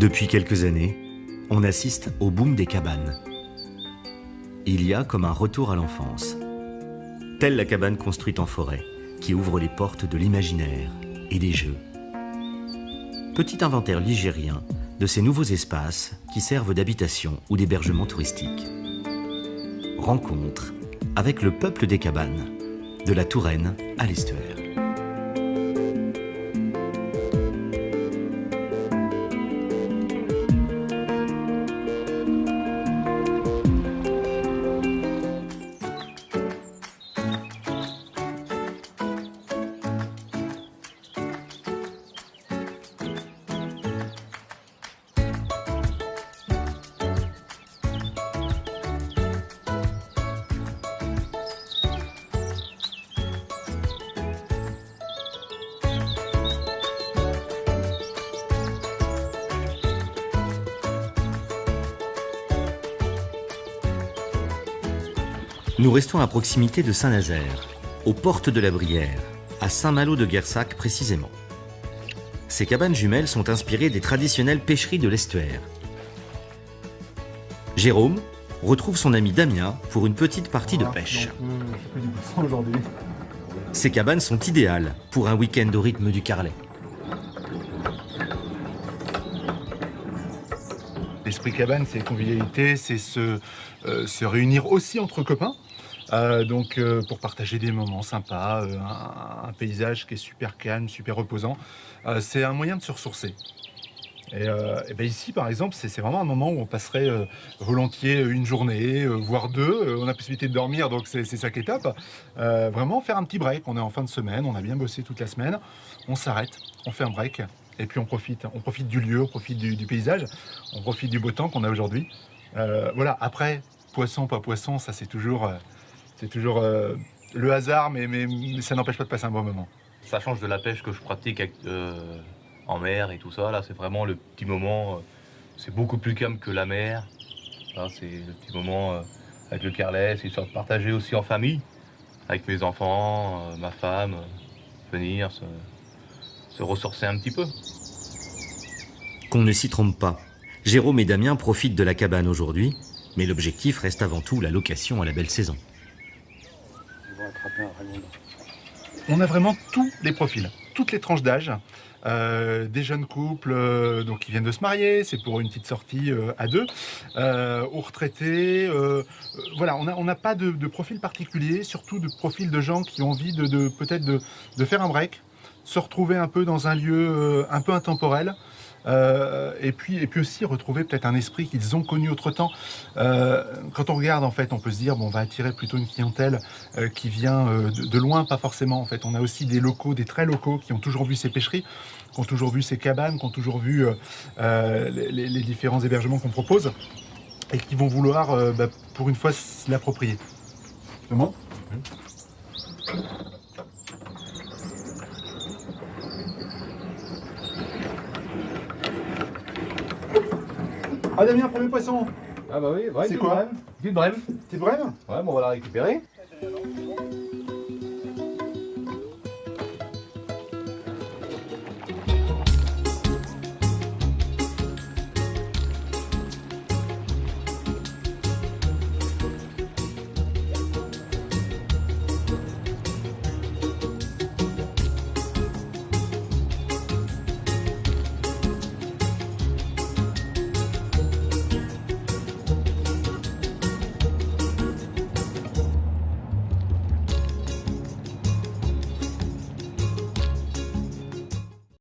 Depuis quelques années, on assiste au boom des cabanes. Il y a comme un retour à l'enfance. Telle la cabane construite en forêt, qui ouvre les portes de l'imaginaire et des jeux. Petit inventaire ligérien de ces nouveaux espaces qui servent d'habitation ou d'hébergement touristique. Rencontre avec le peuple des cabanes, de la Touraine à l'Estuaire. Nous restons à proximité de Saint-Nazaire, aux portes de la Brière, à Saint-Malo-de-Guersac précisément. Ces cabanes jumelles sont inspirées des traditionnelles pêcheries de l'Estuaire. Jérôme retrouve son ami Damien pour une petite partie de pêche. Ces cabanes sont idéales pour un week-end au rythme du Carlet. L'esprit cabane, c'est convivialité, c'est se réunir aussi entre copains. Pour partager des moments sympas, un paysage qui est super calme, super reposant. C'est un moyen de se ressourcer. Ici, par exemple, c'est vraiment un moment où on passerait volontiers une journée, voire deux. On a la possibilité de dormir, donc c'est ça qui est top. Vraiment faire un petit break. On est en fin de semaine, on a bien bossé toute la semaine. On s'arrête, on fait un break. Et puis on profite du lieu, on profite du paysage, on profite du beau temps qu'on a aujourd'hui. Voilà, après, poisson, pas poisson, ça c'est toujours le hasard, mais ça n'empêche pas de passer un bon moment. Ça change de la pêche que je pratique en mer et tout ça. Là, c'est vraiment le petit moment, c'est beaucoup plus calme que la mer. Là, c'est le petit moment avec le Carlet, c'est histoire de partager aussi en famille, avec mes enfants, ma femme, venir se ressourcer un petit peu. Qu'on ne s'y trompe pas, Jérôme et Damien profitent de la cabane aujourd'hui, mais l'objectif reste avant tout la location à la belle saison. On a vraiment tous les profils, toutes les tranches d'âge. Des jeunes couples qui viennent de se marier, c'est pour une petite sortie à deux, aux retraités. Voilà, on n'a pas de profil particulier, surtout de profil de gens qui ont envie peut-être de faire un break, se retrouver un peu dans un lieu un peu intemporel. Et puis aussi retrouver peut-être un esprit qu'ils ont connu autre temps. Quand on regarde, en fait, on peut se dire, bon, on va attirer plutôt une clientèle qui vient de loin, pas forcément. En fait, on a aussi des locaux, des très locaux, qui ont toujours vu ces pêcheries, qui ont toujours vu ces cabanes, qui ont toujours vu les différents hébergements qu'on propose, et qui vont vouloir, pour une fois, se l'approprier. Comment ? Ah Damien, premier poisson. Ah bah oui, c'est quoi ? Du brème. C'est brème ? Ouais, bon, on va la récupérer.